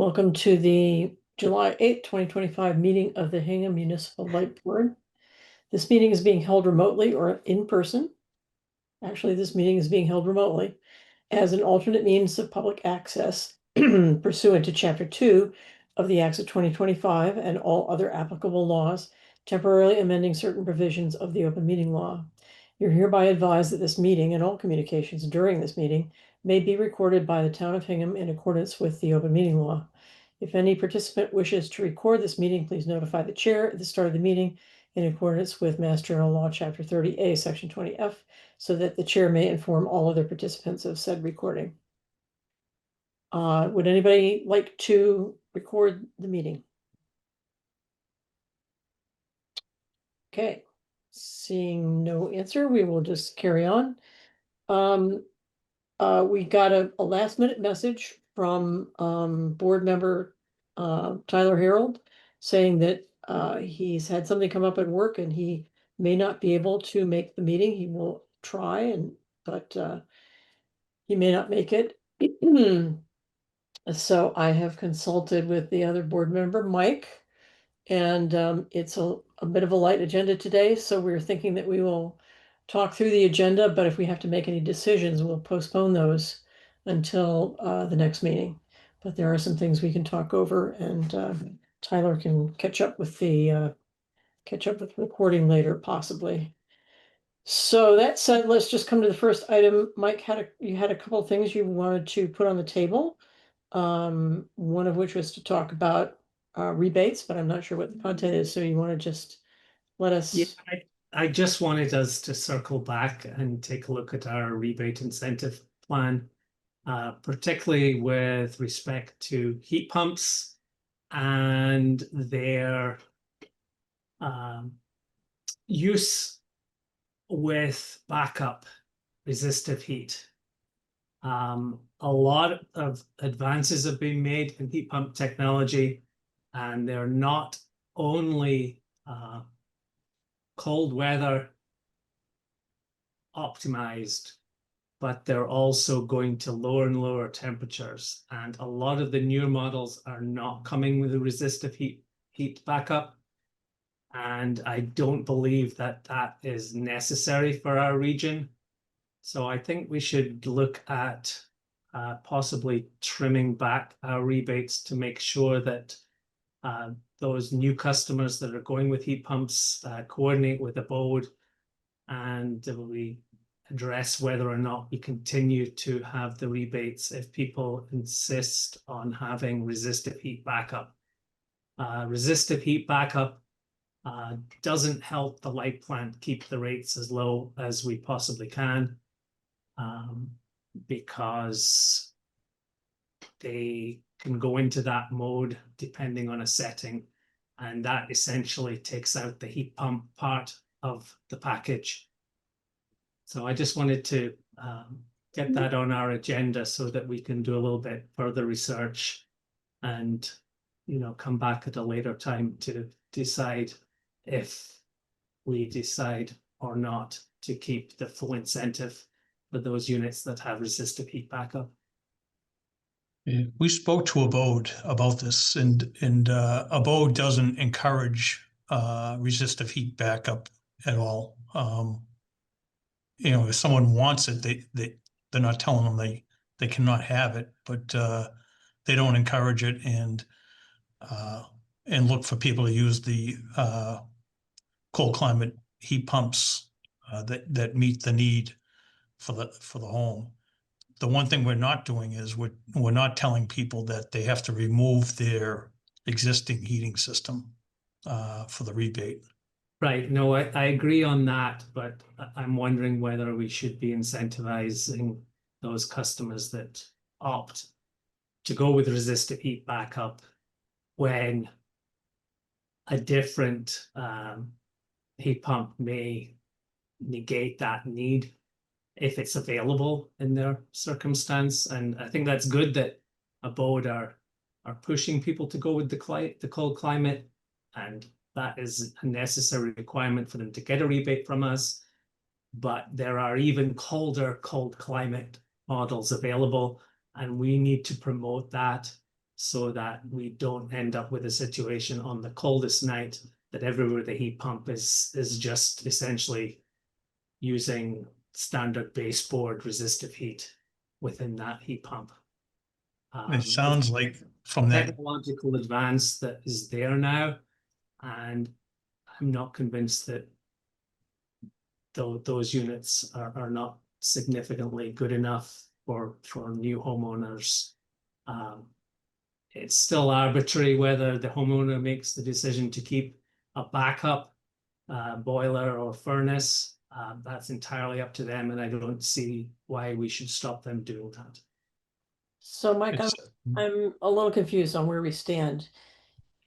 Welcome to the July 8th, 2025 meeting of the Hingham Municipal Light Board. This meeting is being held remotely or in person. Actually, this meeting is being held remotely as an alternate means of public access pursuant to Chapter 2 of the Acts of 2025 and all other applicable laws, temporarily amending certain provisions of the open meeting law. You're hereby advised that this meeting and all communications during this meeting may be recorded by the Town of Hingham in accordance with the open meeting law. If any participant wishes to record this meeting, please notify the chair at the start of the meeting in accordance with Mass General Law, Chapter 30A, Section 20F, so that the chair may inform all other participants of said recording. Would anybody like to record the meeting? Okay, seeing no answer, we will just carry on. We got a last minute message from board member Tyler Harold saying that he's had something come up at work and he may not be able to make the meeting. He will try, but he may not make it. So I have consulted with the other board member, Mike, and it's a bit of a light agenda today, so we're thinking that we will talk through the agenda, but if we have to make any decisions, we'll postpone those until the next meeting. But there are some things we can talk over, and Tyler can catch up with recording later, possibly. So that said, let's just come to the first item. Mike, you had a couple of things you wanted to put on the table. One of which was to talk about rebates, but I'm not sure what the content is, so you want to just let us. Yeah, I just wanted us to circle back and take a look at our rebate incentive plan, particularly with respect to heat pumps and their use with backup resistive heat. A lot of advances have been made in heat pump technology, and they're not only cold weather optimized, but they're also going to lower and lower temperatures. And a lot of the newer models are not coming with a resistive heat backup. And I don't believe that that is necessary for our region. So I think we should look at possibly trimming back our rebates to make sure that those new customers that are going with heat pumps coordinate with the board, and we address whether or not we continue to have the rebates if people insist on having resistive heat backup. Resistive heat backup doesn't help the light plant keep the rates as low as we possibly can, because they can go into that mode depending on a setting, and that essentially takes out the heat pump part of the package. So I just wanted to get that on our agenda so that we can do a little bit further research and, come back at a later time to decide if we decide or not to keep the full incentive for those units that have resistive heat backup. Yeah, we spoke to Abode about this, and Abode doesn't encourage resistive heat backup at all. If someone wants it, they're not telling them they cannot have it, but they don't encourage it, and look for people to use the cold climate heat pumps that meet the need for the home. The one thing we're not doing is we're not telling people that they have to remove their existing heating system for the rebate. Right. No, I agree on that, but I'm wondering whether we should be incentivizing those customers that opt to go with resistive heat backup when a different heat pump may negate that need if it's available in their circumstance. And I think that's good that Abode are pushing people to go with the cold climate, and that is a necessary requirement for them to get a rebate from us. But there are even colder cold climate models available, and we need to promote that so that we don't end up with a situation on the coldest night that everywhere the heat pump is just essentially using standard baseboard resistive heat within that heat pump. It sounds like from that, Technological advance that is there now, and I'm not convinced that those units are not significantly good enough for new homeowners. It's still arbitrary whether the homeowner makes the decision to keep a backup boiler or furnace. That's entirely up to them, and I don't see why we should stop them doing that. So Mike, I'm a little confused on where we stand.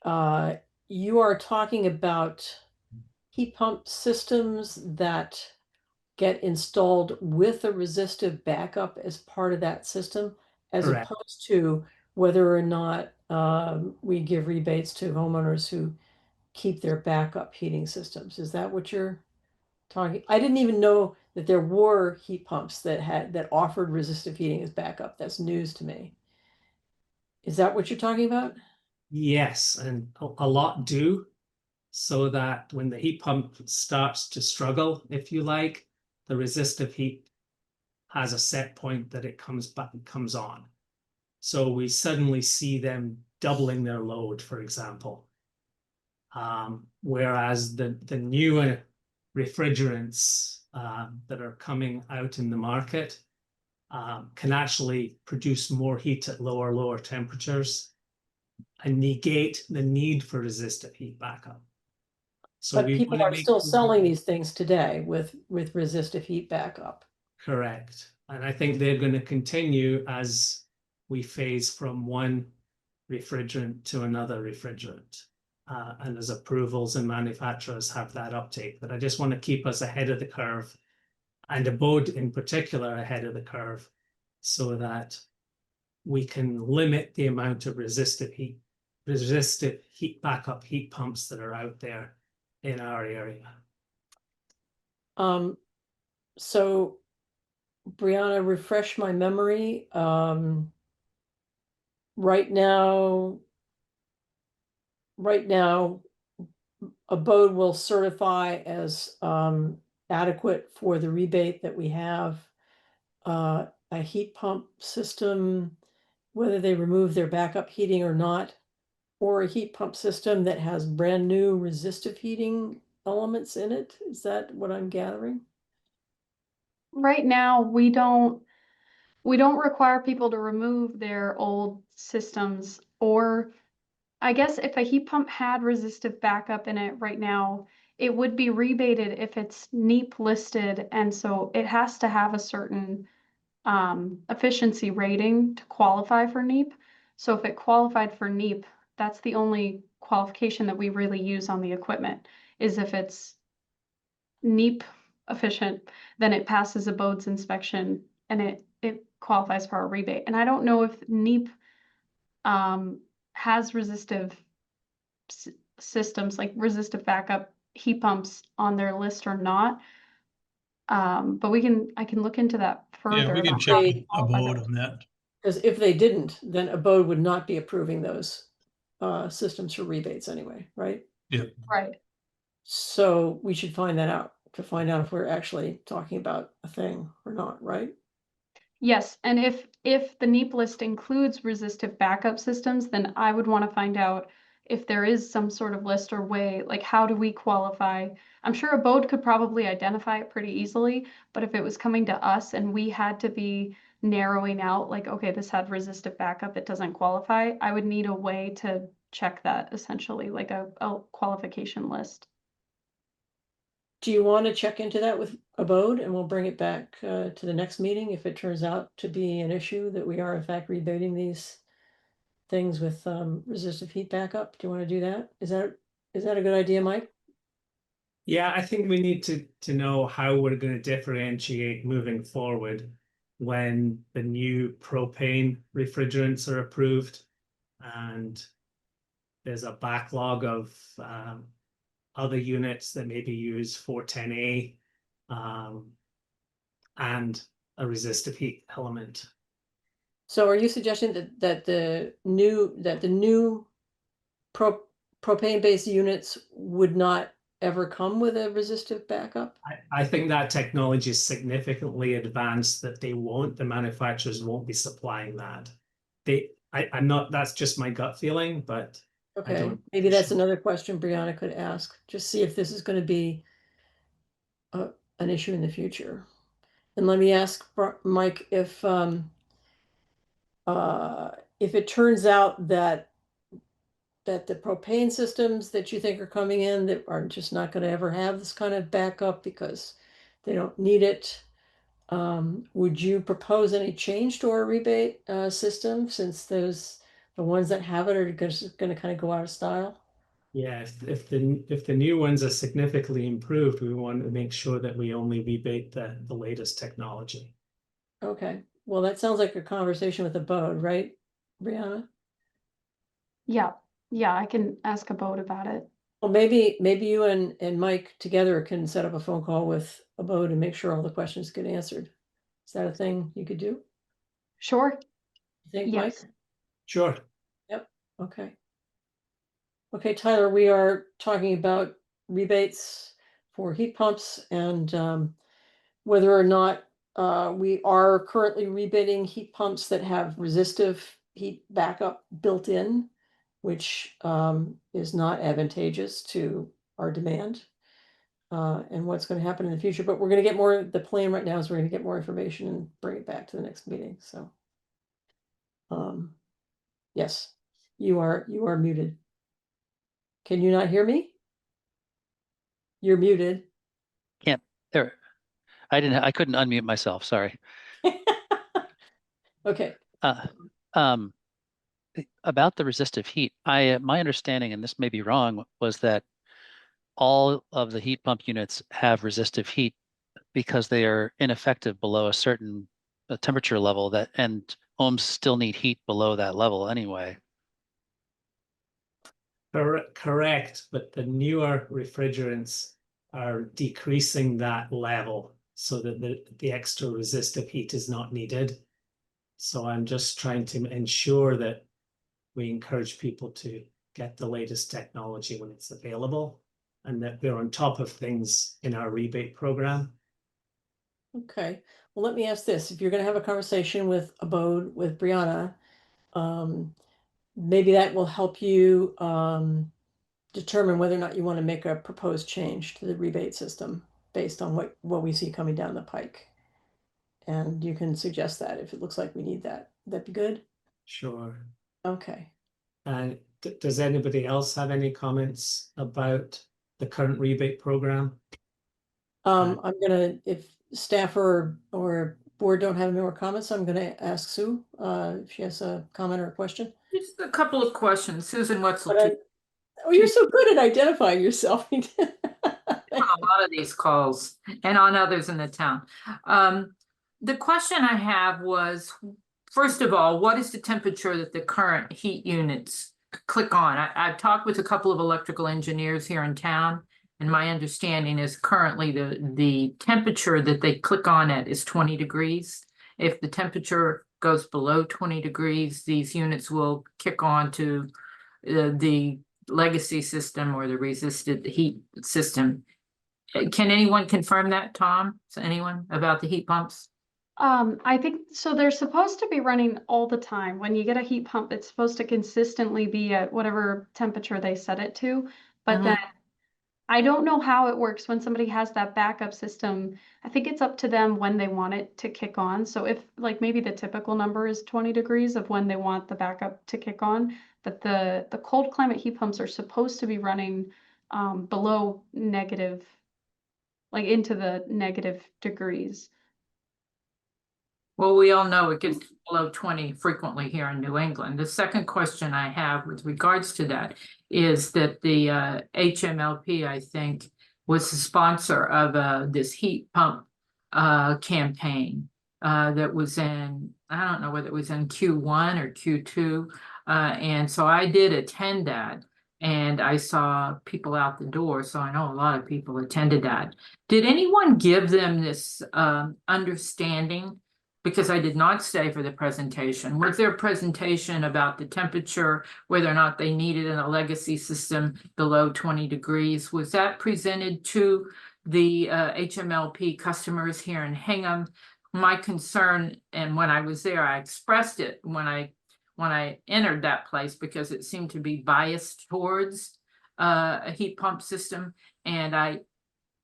You are talking about heat pump systems that get installed with a resistive backup as part of that system, as Correct. opposed to whether or not we give rebates to homeowners who keep their backup heating systems. Is that what you're talking? I didn't even know that there were heat pumps that offered resistive heating as backup. That's news to me. Is that what you're talking about? Yes, and a lot do, so that when the heat pump starts to struggle, if you like, the resistive heat has a set point that it comes on. So we suddenly see them doubling their load, for example. Whereas the newer refrigerants that are coming out in the market can actually produce more heat at lower temperatures and negate the need for resistive heat backup. So But we people want to are make still sure selling these things today with resistive heat backup. correct. And I think they're going to continue as we phase from one refrigerant to another refrigerant. And as approvals and manufacturers have that uptake. But I just want to keep us ahead of the curve, and Abode in particular ahead of the curve, so that we can limit the amount of resistive heat backup heat pumps that are out there in our area. So Brianna, refresh my memory. Right now, Abode will certify as adequate for the rebate that we have. A heat pump system, whether they remove their backup heating or not, or a heat pump system that has brand new resistive heating elements in it. Is that what I'm gathering? Right now, we don't require people to remove their old systems, or I guess if a heat pump had resistive backup in it right now, it would be rebated if it's NEEP listed, and so it has to have a certain efficiency rating to qualify for NEEP. So if it qualified for NEEP, that's the only qualification that we really use on the equipment, is if it's NEEP efficient, then it passes a BODES inspection and it qualifies for a rebate. And I don't know if NEEP has resistive systems, like resistive backup heat pumps on their list or not. But I can look into that further. yeah, we can about check how with they qualify Abode those. on that. Because if they didn't, then Abode would not be approving those systems for rebates anyway, right? Yeah, Right. So we should find that out to find out if we're actually talking about a thing or not, right? Yes, and if the NEEP list includes resistive backup systems, then I would want to find out if there is some sort of list or way, like how do we qualify? I'm sure Abode could probably identify it pretty easily, but if it was coming to us and we had to be narrowing out, like, okay, this had resistive backup, it doesn't qualify, I would need a way to check that essentially, like a qualification list. Do you want to check into that with Abode and we'll bring it back to the next meeting if it turns out to be an issue that we are in fact rebating these things with resistive heat backup? Do you want to do that? Is that a good idea, Mike? Yeah, I think we need to know how we're going to differentiate moving forward when the new propane refrigerants are approved, and there's a backlog of other units that maybe use 410A and a resistive heat element. So are you suggesting that the new propane-based units would not ever come with a resistive backup? I think that technology is significantly advanced that the manufacturers won't be supplying that. I'm not, that's just my gut feeling, but I Okay, don't. maybe that's another question Brianna could ask. Just see if this is going to be an issue in the future. And let me ask Mike if it turns out that the propane systems that you think are coming in that are just not going to ever have this kind of backup because they don't need it, would you propose any change to our rebate system since the ones that have it are just going to kind of go out of style? Yeah, if the new ones are significantly improved, we want to make sure that we only rebate the latest technology. Okay, well, that sounds like a conversation with Abode, right, Brianna? Yeah, yeah, I can ask Abode about it. Well, maybe you and Mike together can set up a phone call with Abode and make sure all the questions get answered. Is that a thing you could do? Sure. You think, Mike? Yes. Sure. Yep, okay. Okay, Tyler, we are talking about rebates for heat pumps and whether or not we are currently rebating heat pumps that have resistive heat backup built in, which is not advantageous to our demand and what's going to happen in the future. But we're going to get more, the plan right now is we're going to get more information and bring it back to the next meeting. So yes, you are muted. Can you not hear me? You're muted. Can't there. I couldn't unmute myself. Sorry. Okay. Um, about the resistive heat, my understanding, and this may be wrong, was that all of the heat pump units have resistive heat because they are ineffective below a certain temperature level and homes still need heat below that level anyway. Correct, but the newer refrigerants are decreasing that level so that the extra resistive heat is not needed. So I'm just trying to ensure that we encourage people to get the latest technology when it's available and that we're on top of things in our rebate program. Okay. Well, let me ask this. If you're going to have a conversation with Abode, with Brianna, maybe that will help you determine whether or not you want to make a proposed change to the rebate system based on what we see coming down the pike. And you can suggest that if it looks like we need that. That'd be good? Sure. Okay. And does anybody else have any comments about the current rebate program? I'm gonna, if staff or board don't have any more comments, I'm gonna ask Sue if she has a comment or a question. Just a couple of questions. Susan Wetzel, But oh, you're so good at identifying yourself. on a lot of these calls and on others in the town. The question I have was, first of all, what is the temperature that the current heat units click on? I've talked with a couple of electrical engineers here in town, and my understanding is currently the temperature that they click on at is 20 degrees. If the temperature goes below 20 degrees, these units will kick on to the legacy system or the resisted heat system. Can anyone confirm that, Tom? Is anyone about the heat pumps? I think so. They're supposed to be running all the time. When you get a heat pump, it's supposed to consistently be at whatever temperature they set it to. But then I don't know how it works when somebody has that backup system. I think it's up to them when they want it to kick on. So if like maybe the typical number is 20 degrees of when they want the backup to kick on, but the cold climate heat pumps are supposed to be running below negative, like into the negative degrees. Well, we all know it gets below 20 frequently here in New England. The second question I have with regards to that is that the HMLP, I think, was the sponsor of this heat pump campaign that was in, I don't know whether it was in Q1 or Q2. And so I did attend that. And I saw people out the door, so I know a lot of people attended that. Did anyone give them this understanding because I did not stay for the presentation. Was there a presentation about the temperature, whether or not they needed in a legacy system below 20 degrees? Was that presented to the HMLP customers here in Hingham? My concern, and when I was there, I expressed it when I entered that place, because it seemed to be biased towards a heat pump system. And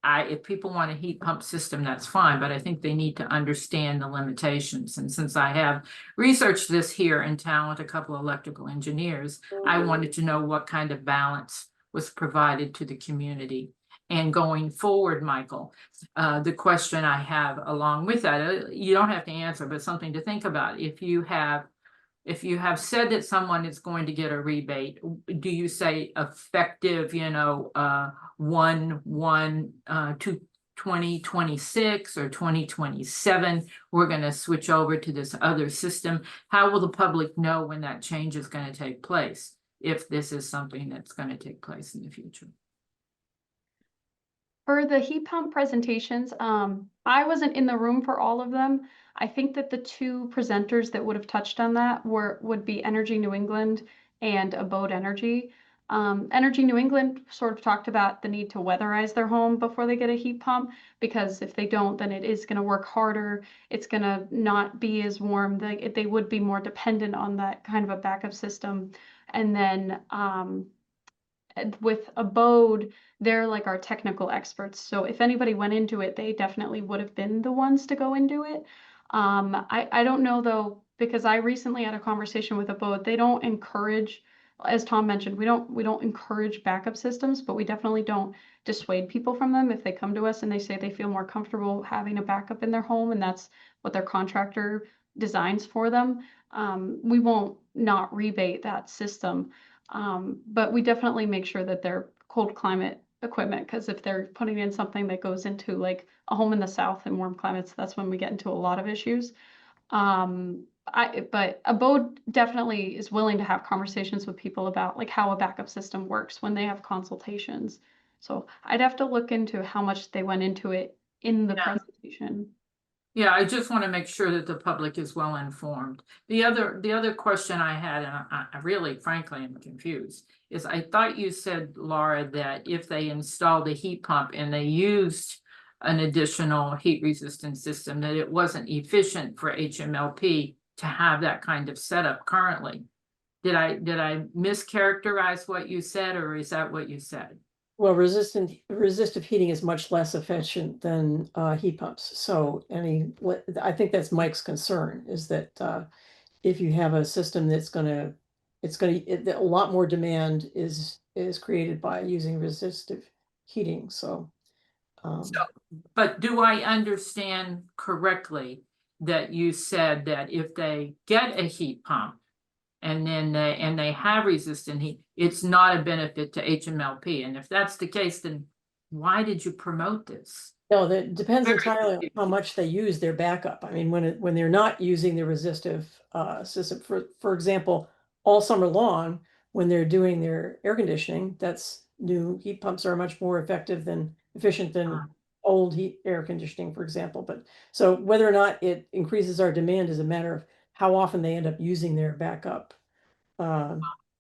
if people want a heat pump system, that's fine, but I think they need to understand the limitations. And since I have researched this here in town with a couple of electrical engineers, I wanted to know what kind of balance was provided to the community. And going forward, Michael, the question I have along with that, you don't have to answer, but something to think about. If you have said that someone is going to get a rebate, do you say effective, 2026 or 2027, we're going to switch over to this other system? How will the public know when that change is going to take place, if this is something that's going to take place in the future? For the heat pump presentations, I wasn't in the room for all of them. I think that the two presenters that would have touched on that would be Energy New England and Abode Energy. Energy New England sort of talked about the need to weatherize their home before they get a heat pump, because if they don't, then it is going to work harder. It's going to not be as warm. They would be more dependent on that kind of a backup system. And then with Abode, they're like our technical experts. So if anybody went into it, they definitely would have been the ones to go into it. I don't know though, because I recently had a conversation with Abode. They don't encourage, as Tom mentioned, we don't encourage backup systems, but we definitely don't dissuade people from them if they come to us and they say they feel more comfortable having a backup in their home and that's what their contractor designs for them. We won't not rebate that system. But we definitely make sure that they're cold climate equipment, because if they're putting in something that goes into like a home in the south in warm climates, that's when we get into a lot of issues. But Abode definitely is willing to have conversations with people about like how a backup system works when they have consultations. So I'd have to look into how much they went into it in the presentation. Yeah, I just want to make sure that the public is well informed. The other question I had, and I really, frankly, am confused, is I thought you said, Laura, that if they installed a heat pump and they used an additional heat resistant system, that it wasn't efficient for HMLP to have that kind of setup currently. Did I mischaracterize what you said, or is that what you said? Well, resistive heating is much less efficient than heat pumps. So I think that's Mike's concern, is that if you have a system that's a lot more demand is created by using resistive heating. So But do I understand correctly that you said that if they get a heat pump and then they have resistant heat, it's not a benefit to HMLP? And if that's the case, then why did you promote this? no, that depends Very entirely on confused. how much they use their backup. I mean, when they're not using the resistive system, for example, all summer long, when they're doing their air conditioning, that's new heat pumps are much more efficient than old air conditioning, for example. But so whether or not it increases our demand is a matter of how often they end up using their backup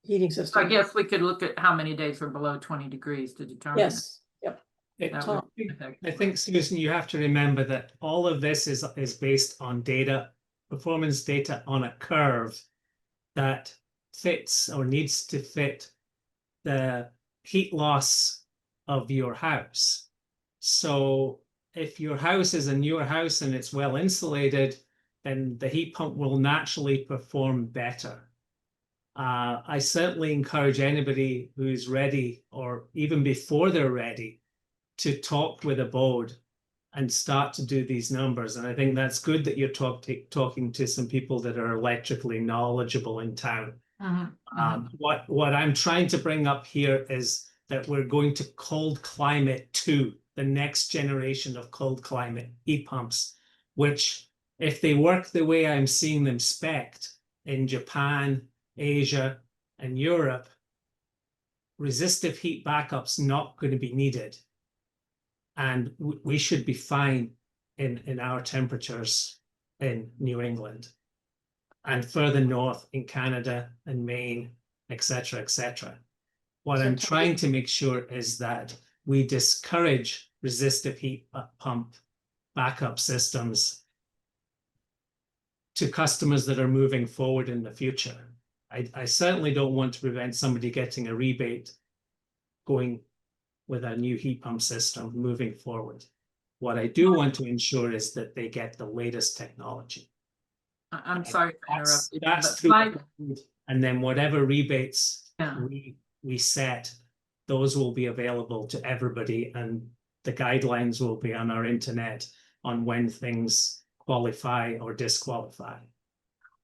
heating So I system. guess we could look at how many days are below 20 degrees to determine. Yes, yep. That Tom. would affect- I think, Susan, you have to remember that all of this is based on data, performance data on a curve that fits or needs to fit the heat loss of your house. So if your house is a newer house and it's well insulated, then the heat pump will naturally perform better. I certainly encourage anybody who's ready, or even before they're ready, to talk with Abode and start to do these numbers. And I think that's good that you're talking to some people that are electrically knowledgeable in town. What I'm trying to bring up here is that we're going to cold climate to the next generation of cold climate heat pumps, which, if they work the way I'm seeing them spec'd in Japan, Asia, and Europe, resistive heat backup's not going to be needed. And we should be fine in our temperatures in New England, and further north in Canada and Maine, etc., etc. What I'm trying to make sure is that we discourage resistive heat pump backup systems to customers that are moving forward in the future. I certainly don't want to prevent somebody getting a rebate going with a new heat pump system moving forward. What I do want to ensure is that they get the latest technology. I'm sorry to That's, interrupt you, that's but through my- the code. And then whatever rebates Yeah. we set, those will be available to everybody, and the guidelines will be on our internet on when things qualify or disqualify.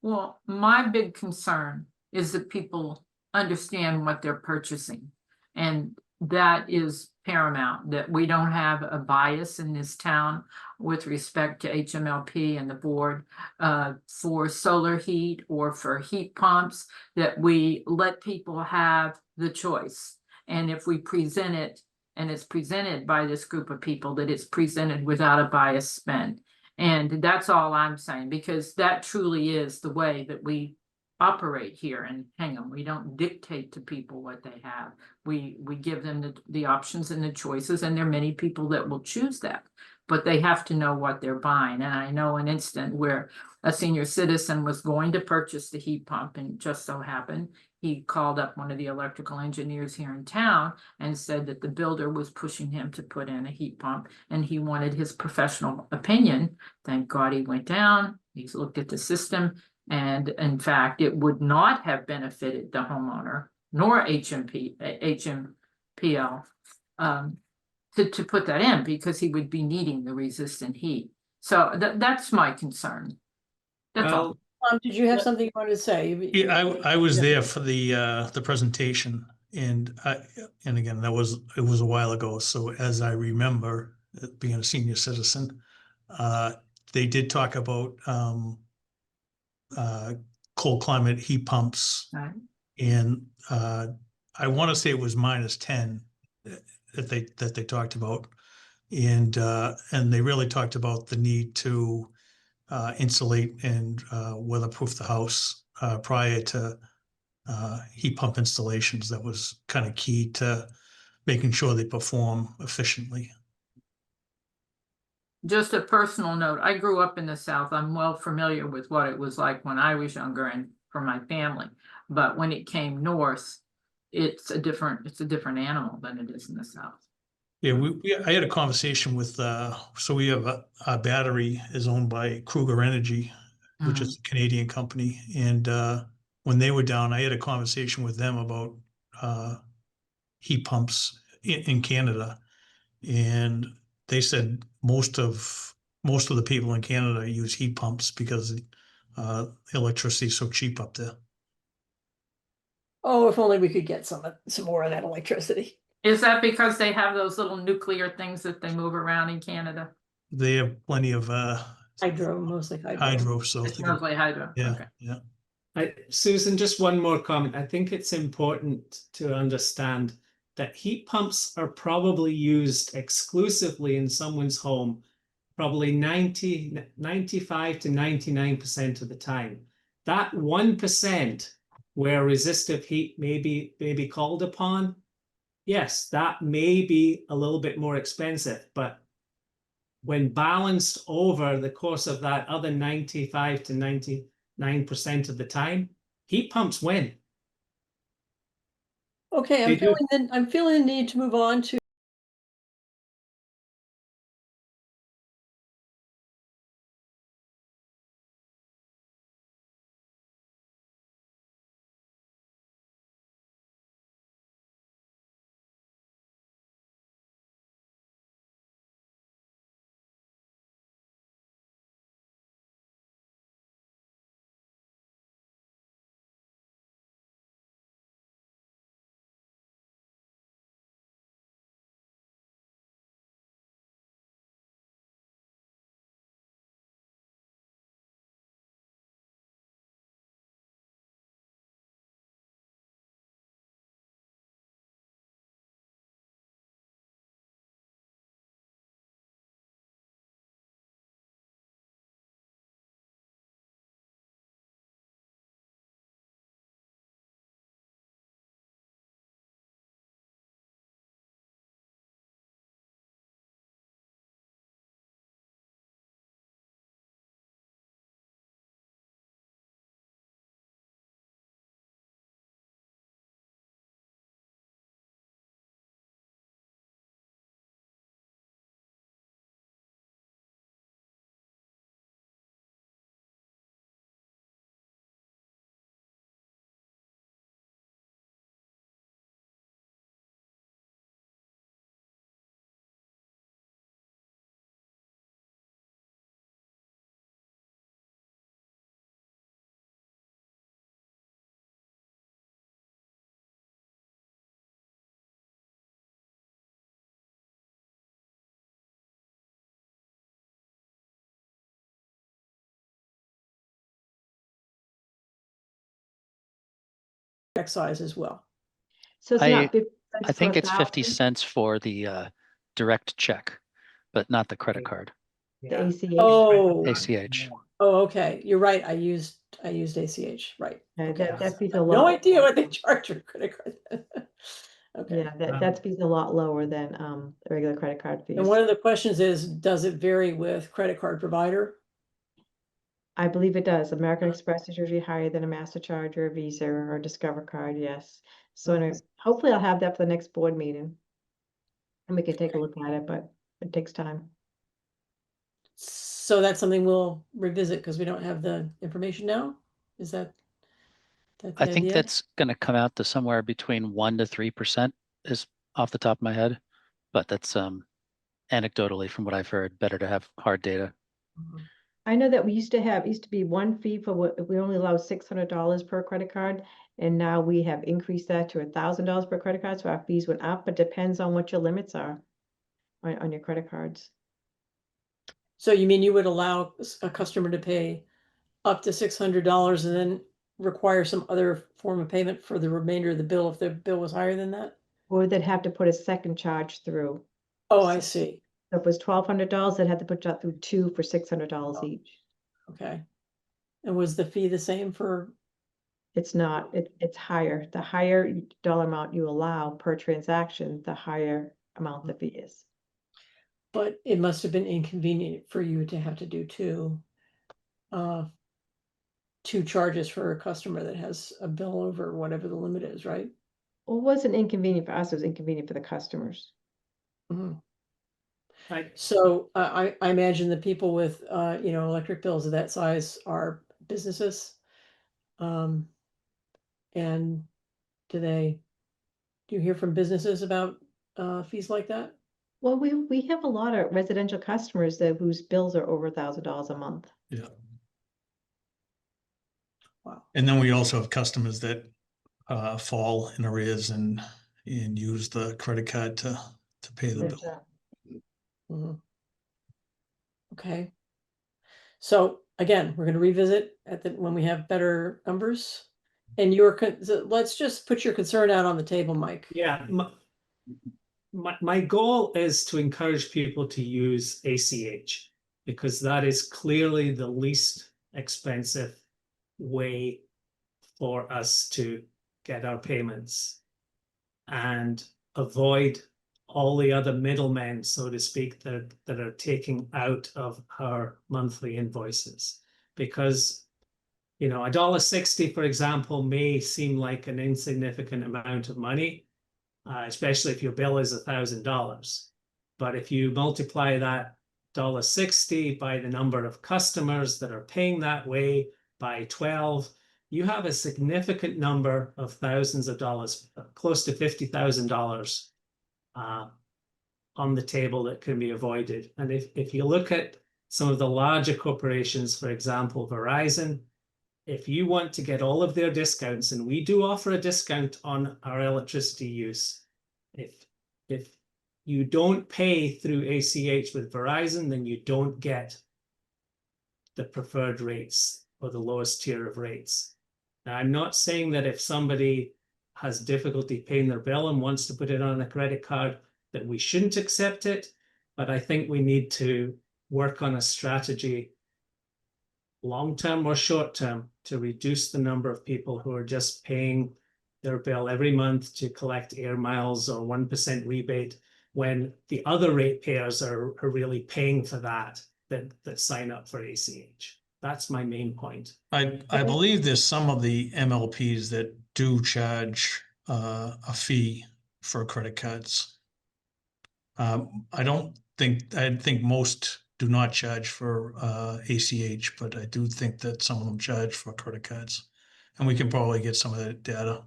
Well, my big concern is that people understand what they're purchasing. And that is paramount, that we don't have a bias in this town with respect to HMLP and the board for solar heat or for heat pumps, that we let people have the choice. And if we present it, and it's presented by this group of people, that it's presented without a bias spend. And that's all I'm saying, because that truly is the way that we operate here in Hingham. We don't dictate to people what they have. We give them the options and the choices, and there are many people that will choose that, but they have to know what they're buying. And I know an instant where a senior citizen was going to purchase the heat pump, and just so happened, he called up one of the electrical engineers here in town and said that the builder was pushing him to put in a heat pump, and he wanted his professional opinion. Thank God he went down, he's looked at the system, and in fact, it would not have benefited the homeowner nor HMPL to put that in, because he would be needing the resistant heat. So that's my concern. That's all. Did you have something you wanted to say? Yeah, I was there for the presentation, and again, it was a while ago. So as I remember, being a senior citizen, they did talk about cold climate heat pumps, Right. and I want to say it was -10 that they talked about, and they really talked about the need to insulate and weatherproof the house prior to heat pump installations. That was kind of key to making sure they perform efficiently. Just a personal note, I grew up in the South. I'm well familiar with what it was like when I was younger and for my family. But when it came north, it's a different animal than it is in the South. Yeah, I had a conversation with so we have our battery is owned by Kruger Energy, which is a Canadian company, and when they were down, I had a conversation with them about heat pumps in Canada, and they said most of the people in Canada use heat pumps because electricity is so cheap up there. Oh, if only we could get some more of that electricity. Is that because they have those little nuclear things that they move around in Canada? They have plenty of Hydro, mostly hydro. hydro, so It's they can- mostly hydro. yeah, Okay. yeah. Susan, just one more comment. I think it's important to understand that heat pumps are probably used exclusively in someone's home, probably 95 to 99% of the time. That 1% where resistive heat may be called upon, yes, that may be a little bit more expensive, but when balanced over the course of that other 95 to 99% of the time, heat pumps win. Okay, They do. I'm feeling the need to move on to check size as well. So it's I- not 50 I cents think per it's 50 thousand, cents for the direct check, but not the credit card, the Yeah. ACH. Oh, ACH. oh, okay. You're right. I used ACH, right. Yeah, Okay. that fee's I a have no lot. idea what they charge for credit card. Okay. Yeah, that fee's a lot lower than the regular credit card fees. And one of the questions is, does it vary with credit card provider? I believe it does. American Express is usually higher than a MasterCard or a Visa or a Discover card, yes. So anyway, hopefully I'll have that for the next board meeting. And we can take a look at it, but it takes time. So that's something we'll revisit because we don't have the information now? Is that the I think idea? that's going to come out to somewhere between 1 to 3% is off the top of my head, but that's anecdotally from what I've heard, better to have hard data. Mhm. I know that we used to be one fee for what, we only allow $600 per credit card. And now we have increased that to $1,000 per credit card, so our fees went up, but depends on what your limits are on your credit cards. So you mean you would allow a customer to pay up to $600 and then require some other form of payment for the remainder of the bill if the bill was higher than that? Or they'd have to put a second charge through. Oh, I see. So if it was $1,200, they'd have to put that through two for $600 each. Okay. And was the fee the same for, It's not, it's higher. The higher dollar amount you allow per transaction, the higher amount the fee is. but it must have been inconvenient for you to have to do two charges for a customer that has a bill over whatever the limit is, right? Well, it wasn't inconvenient for us, it was inconvenient for the customers. Mhm. I, So I imagine the people with, electric bills of that size are businesses. And do you hear from businesses about fees like that? Well, we have a lot of residential customers whose bills are over $1,000 a month. Yeah. Wow. And then we also have customers that fall in arrears and use the credit card to pay the That's, bill. Mhm. Okay. So again, we're going to revisit when we have better numbers. And let's just put your concern out on the table, Mike. yeah, my goal is to encourage people to use ACH because that is clearly the least expensive way for us to get our payments and avoid all the other middlemen, so to speak, that are taking out of our monthly invoices. Because, $1.60, for example, may seem like an insignificant amount of money, especially if your bill is $1,000. But if you multiply that $1.60 by the number of customers that are paying that way by 12, you have a significant number of thousands of dollars, close to $50,000 on the table that can be avoided. And if you look at some of the larger corporations, for example, Verizon, if you want to get all of their discounts, and we do offer a discount on our electricity use, if you don't pay through ACH with Verizon, then you don't get the preferred rates or the lowest tier of rates. Now, I'm not saying that if somebody has difficulty paying their bill and wants to put it on a credit card, that we shouldn't accept it, but I think we need to work on a strategy, long-term or short-term, to reduce the number of people who are just paying their bill every month to collect air miles or 1% rebate when the other ratepayers are really paying for that sign up for ACH. That's my main point. I believe there's some of the MLPs that do charge a fee for credit cards. I think most do not charge for ACH, but I do think that some of them charge for credit cards. And we can probably get some of that data.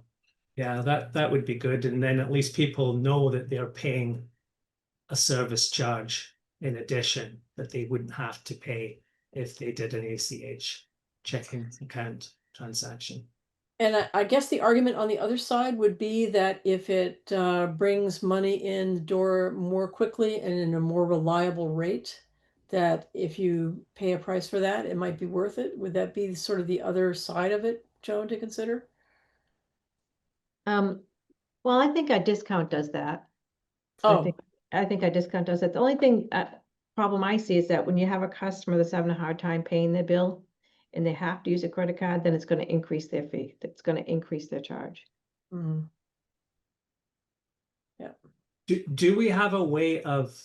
Yeah, that would be good. And then at least people know that they're paying a service charge in addition that they wouldn't have to pay if they did an ACH checking account transaction. And I guess the argument on the other side would be that if it brings money in the door more quickly and in a more reliable rate, that if you pay a price for that, it might be worth it. Would that be sort of the other side of it, Joan, to consider? Well, I think our discount does that. Oh, I think our discount does it. The only thing, problem I see is that when you have a customer that's having a hard time paying their bill and they have to use a credit card, then it's gonna increase their fee. It's gonna increase their charge. mhm. Do we have a way of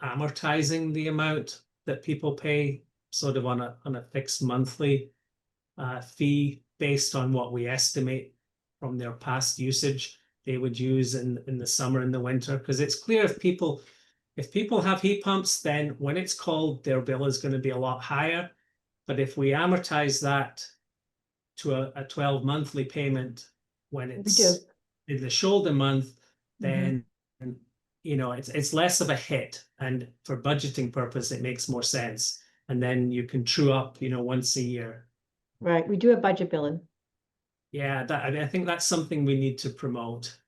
amortizing the amount that people pay sort of on a fixed monthly fee based on what we estimate from their past usage they would use in the summer and the winter? Because it's clear if people have heat pumps, then when it's cold, their bill is going to be a lot higher. But if we amortize that to a 12 monthly payment when We it's do. in the shoulder month, Mhm. then it's less of a hit, and for budgeting purpose it makes more sense, and then you can true up once a year. Right, we do have budget billing. Yeah, I think that's something we need to promote.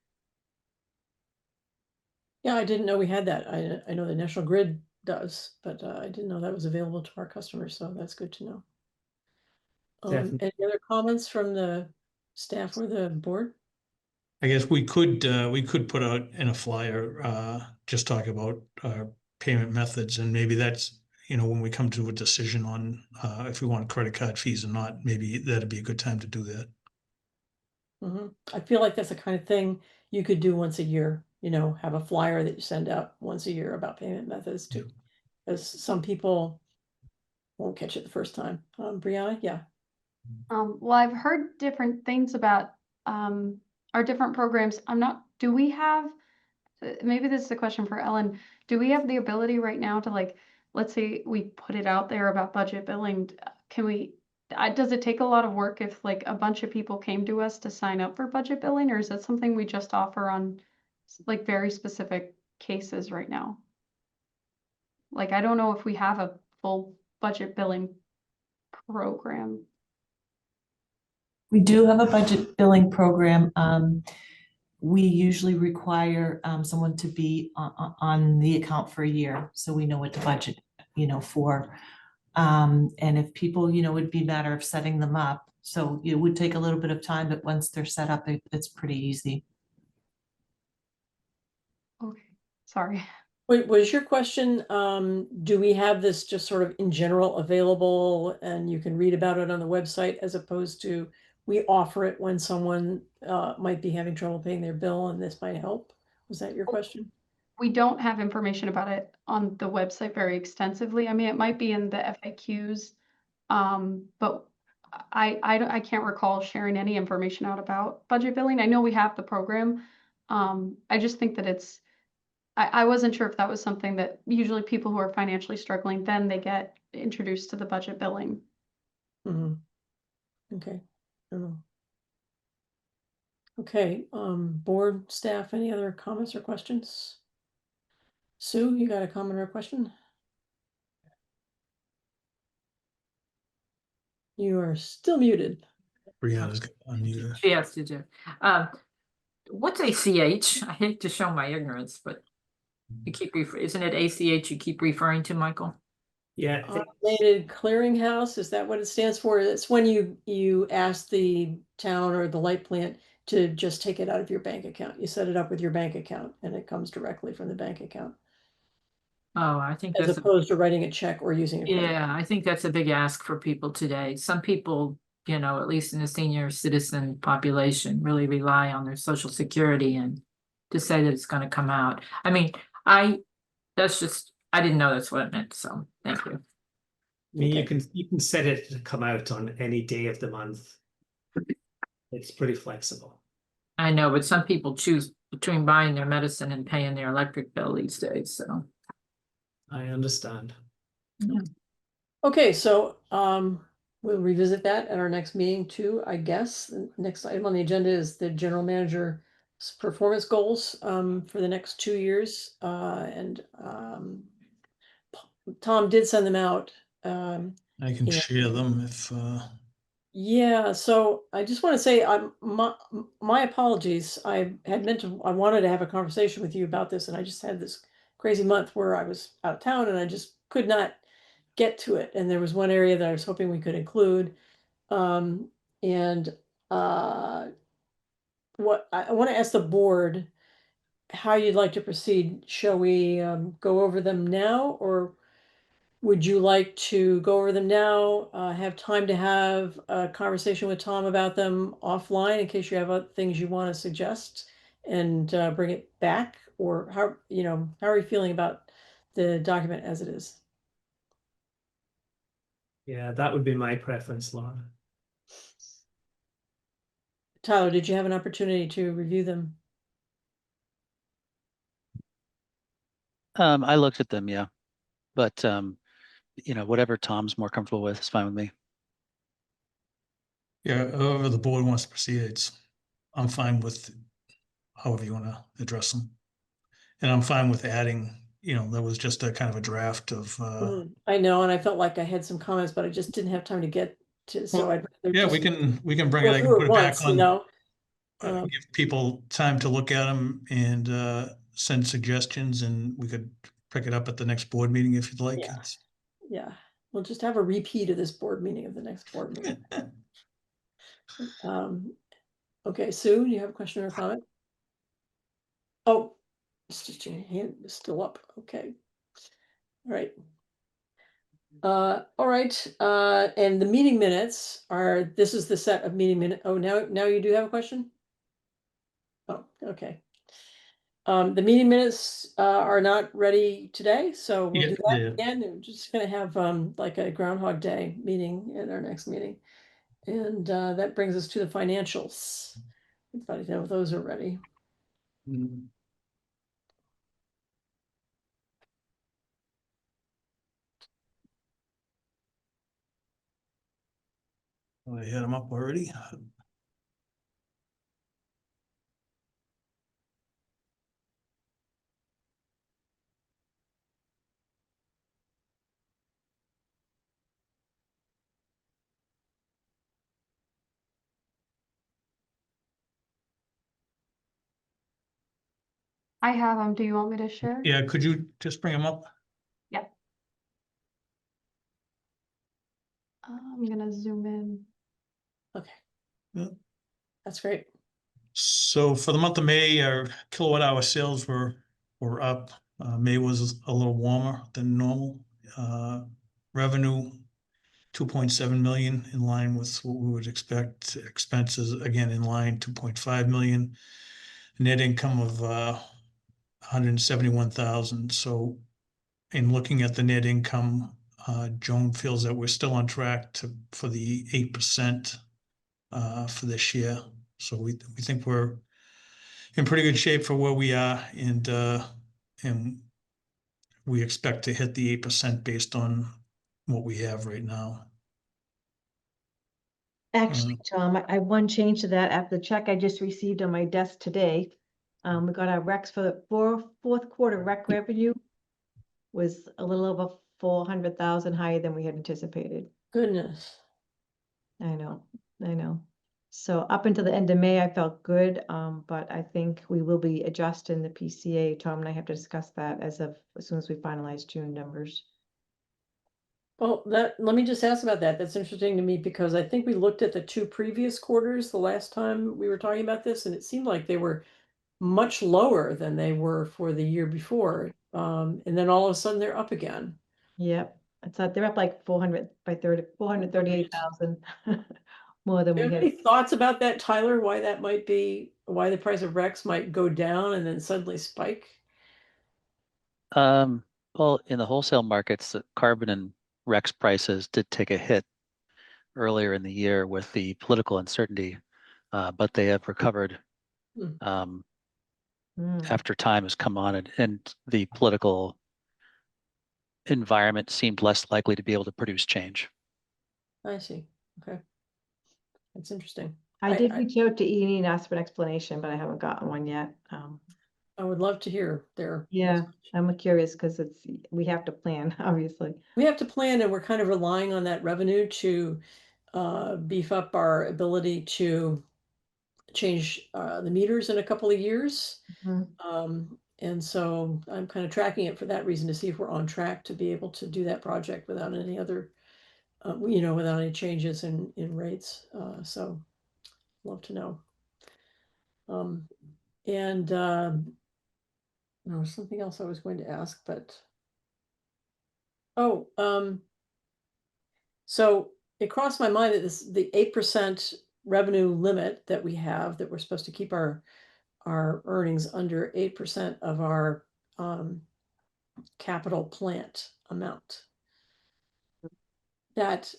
Yeah, I didn't know we had that. I know the National Grid does, but I didn't know that was available to our customers, so that's good to know. Definitely. Any other comments from the staff or the board? I guess we could put out in a flyer, just talk about payment methods, and maybe that's, when we come to a decision on if we want credit card fees or not, maybe that'd be a good time to do that. I feel like that's the kind of thing you could do once a year, have a flyer that you send out once a year about payment methods too. Because some people won't catch it the first time. Brianna, yeah. Well, I've heard different things about our different programs. Do we have, maybe this is a question for Ellen, do we have the ability right now to, like, let's say we put it out there about budget billing, does it take a lot of work if like a bunch of people came to us to sign up for budget billing, or is that something we just offer on like very specific cases right now? Like, I don't know if we have a full budget billing program. We do have a budget billing program. We usually require someone to be on the account for a year, so we know what to budget, for. And if people, it'd be a matter of setting them up. So it would take a little bit of time, but once they're set up, it's pretty easy. Okay, sorry. Wait, was your question, do we have this just sort of in general available and you can read about it on the website, as opposed to we offer it when someone might be having trouble paying their bill and this might help? Was that your question? We don't have information about it on the website very extensively. I mean, it might be in the FAQs, but I can't recall sharing any information out about budget billing. I know we have the program. I just think that I wasn't sure if that was something that usually people who are financially struggling, then they get introduced to the budget billing. Okay. I don't know. Okay, board staff, any other comments or questions? Sue, you got a comment or a question? You are still muted. Brianna's unmuted. She has to do. What's ACH? I hate to show my ignorance, but you keep isn't it ACH you keep referring to, Michael? Yeah, Automated clearinghouse, is that what it stands for? It's when you ask the town or the light plant to just take it out of your bank account. You set it up with your bank account and it comes directly from the bank account, Oh, I think as that's opposed to writing a check or using a credit card. yeah, I think that's a big ask for people today. Some people, at least in the senior citizen population, really rely on their social security and to say that it's going to come out. I mean, I didn't know that's what it meant. So thank you. I mean, Okay. you can set it to come out on any day of the month. It's pretty flexible. I know, but some people choose between buying their medicine and paying their electric bill these days. So I understand. Okay, so we'll revisit that at our next meeting too, I guess. The next item on the agenda is the general manager's performance goals for the next 2 years. And Tom did send them out. I can Yeah. share them if, Yeah, so I just want to say my apologies. I had meant I wanted to have a conversation with you about this, and I just had this crazy month where I was out of town and I just could not get to it. And there was one area that I was hoping we could include. And what I want to ask the board how you'd like to proceed. Shall we go over them now, or would you like to go over them now, have time to have a conversation with Tom about them offline in case you have other things you want to suggest and bring it back? Or how, how are you feeling about the document as it is? Yeah, that would be my preference, Laura. Tyler, did you have an opportunity to review them? I looked at them, yeah, but whatever Tom's more comfortable with is fine with me. Yeah, however the board wants to proceed, I'm fine with however you want to address them. And I'm fine with adding, there was just a kind of a draft of, I know, and I felt like I had some comments, but I just didn't have time to get to, so Well, I'd rather yeah, just we can bring it, go I can through put it it back once, on, Um, give people time to look at them and send suggestions, and we could pick it up at the next board meeting if you'd like. Yeah. Yeah, we'll just have a repeat of this board meeting of the next board meeting. Okay, Sue, you have a question or a comment? Oh, it's just your hand is still up. Okay. All right. All right. And the meeting minutes this is the set of meeting minute. Oh, now you do have a question? Oh, okay. The meeting minutes are not ready today, so we'll Yeah, do that yeah. again. We're just gonna have like a Groundhog Day meeting at our next meeting. And that brings us to the financials. Everybody know those are ready. Mm. I had them up already. I have them. Do you want me to share? Yeah, could you just bring them up? Yep. I'm gonna zoom in. Okay. Yeah. That's great. So for the month of May, our kilowatt hour sales were up. May was a little warmer than normal. Revenue 2.7 million, in line with what we would expect. Expenses again in line, 2.5 million. Net income of 171,000. So in looking at the net income, Joan feels that we're still on track for the 8% for this year. So we think we're in pretty good shape for where we are, and we expect to hit the 8% based on what we have right now. Actually, Tom, I have one change to that. After the check I just received on my desk today, we got our recs for the fourth quarter rec revenue was a little over 400,000 higher than we had anticipated. Goodness. I know. So up until the end of May, I felt good, but I think we will be adjusting the PCA. Tom and I have to discuss that as soon as we finalize June numbers. Well, let me just ask about that. That's interesting to me because I think we looked at the two previous quarters the last time we were talking about this, and it seemed like they were much lower than they were for the year before. And then all of a sudden they're up again. Yep, I thought they're up like 438,000 more than Do you we have had. any thoughts about that, Tyler? Why that might be, why the price of Rex might go down and then suddenly spike? Well, in the wholesale markets, the carbon and Rex prices did take a hit earlier in the year with the political uncertainty, but they have recovered Hmm. after time has come on, and the political environment seemed less likely to be able to produce change. I see. Okay. That's interesting. I did reach out to E&E and ask for an explanation, but I haven't gotten one yet. I would love to hear their. Yeah, I'm curious because we have to plan, obviously. We have to plan, and we're kind of relying on that revenue to beef up our ability to change the meters in a couple of years. And so I'm kind of tracking it for that reason to see if we're on track to be able to do that project without any other, without any changes in rates. So love to know. Um, and there was something else I was going to ask, but oh, so it crossed my mind that the 8% revenue limit that we have, that we're supposed to keep our earnings under 8% of our capital plant amount. That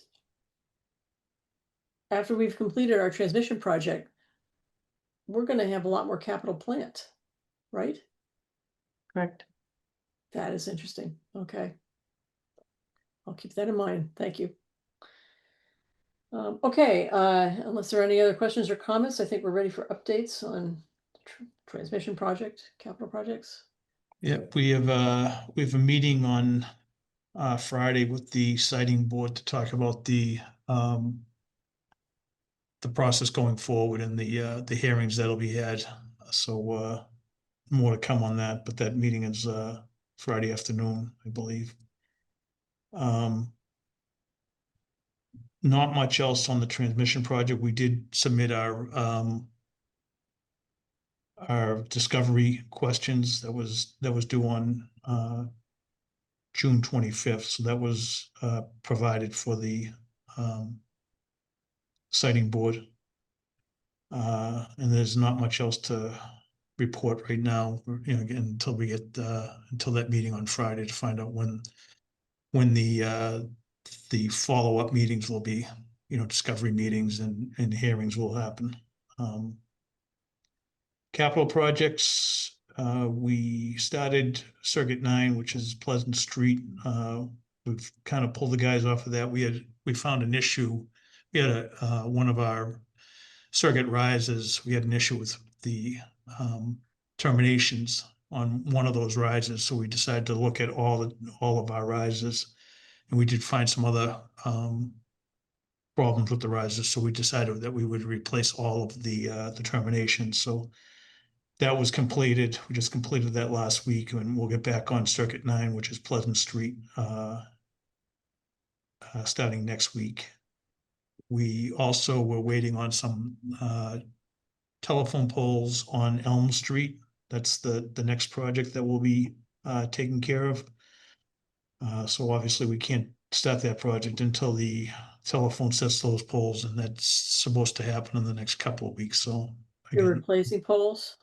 after we've completed our transmission project, we're going to have a lot more capital plant, right? Correct. That is interesting. Okay. I'll keep that in mind. Thank you. Okay, unless there are any other questions or comments, I think we're ready for updates on transmission project, capital projects. Yep, we have a meeting on Friday with the siting board to talk about the process going forward and the hearings that'll be had. So more to come on that, but that meeting is Friday afternoon, I believe. Not much else on the transmission project. We did submit our discovery questions that was due on June 25th. So that was provided for the siting board. And there's not much else to report right now, you know, again, until we get until that meeting on Friday to find out when the follow-up meetings will be, you know, discovery meetings and hearings will happen. Capital projects, we started Circuit 9, which is Pleasant Street. We've kind of pulled the guys off of that. We found an issue. We had one of our circuit rises. We had an issue with the terminations on one of those rises, so we decided to look at all of our rises, and we did find some other problems with the rises. So we decided that we would replace all of the terminations. So that was completed. We just completed that last week, and we'll get back on Circuit 9, which is Pleasant Street, starting next week. We also were waiting on some telephone poles on Elm Street. That's the next project that we'll be taking care of. So obviously we can't start that project until the telephone sets those poles, and that's supposed to happen in the next couple of weeks. So You're again, replacing poles?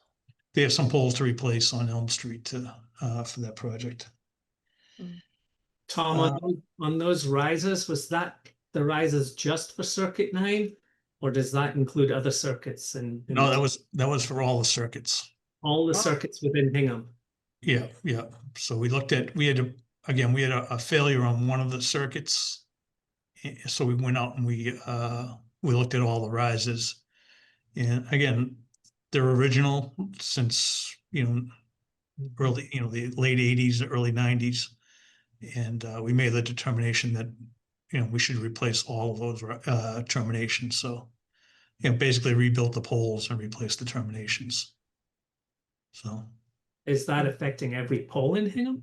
they have some poles to replace on Elm Street for that project. Tom, on those rises, was that the rises just for Circuit 9? Or does that include other circuits and No, that was for all the circuits. all the circuits within Hingham? Yeah, yeah. So we had a failure on one of the circuits. So we went out and we looked at all the rises. And again, they're original since, you know, the late 80s, early 90s. And we made the determination that, you know, we should replace all of those terminations. So, you know, basically rebuilt the poles and replaced the terminations. So. Is that affecting every pole in Hingham?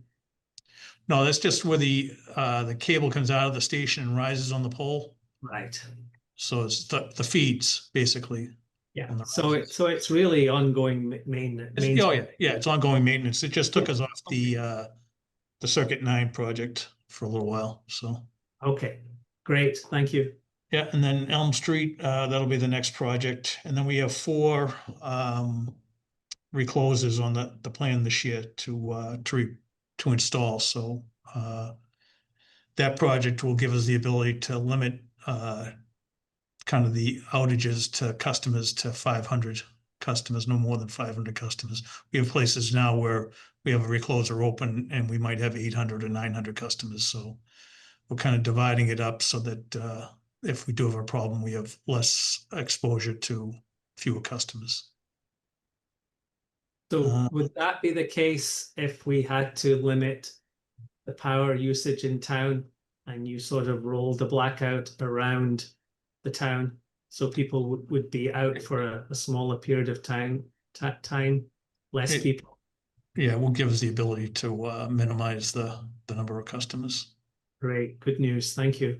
No, that's just where the cable comes out of the station and rises on the pole. Right. So it's the feeds basically. Yeah. on the So rises. it's really ongoing maintenance. Oh yeah, it's ongoing maintenance. It just took us off the Circuit 9 project for a little while. So Okay, great. Thank you. yeah, and then Elm Street, that'll be the next project, and then we have 4 recloses on the plan this year to install. So that project will give us the ability to limit kind of the outages to customers to 500 customers, no more than 500 customers. We have places now where we have a recloser open and we might have 800 or 900 customers. So we're kind of dividing it up so that if we do have a problem, we have less exposure to fewer customers. So would that be the case if we had to limit the power usage in town and you sort of rolled the blackout around the town so people would be out for a smaller period of time, less people? Yeah, it will give us the ability to minimize the number of customers. Great, good news. Thank you.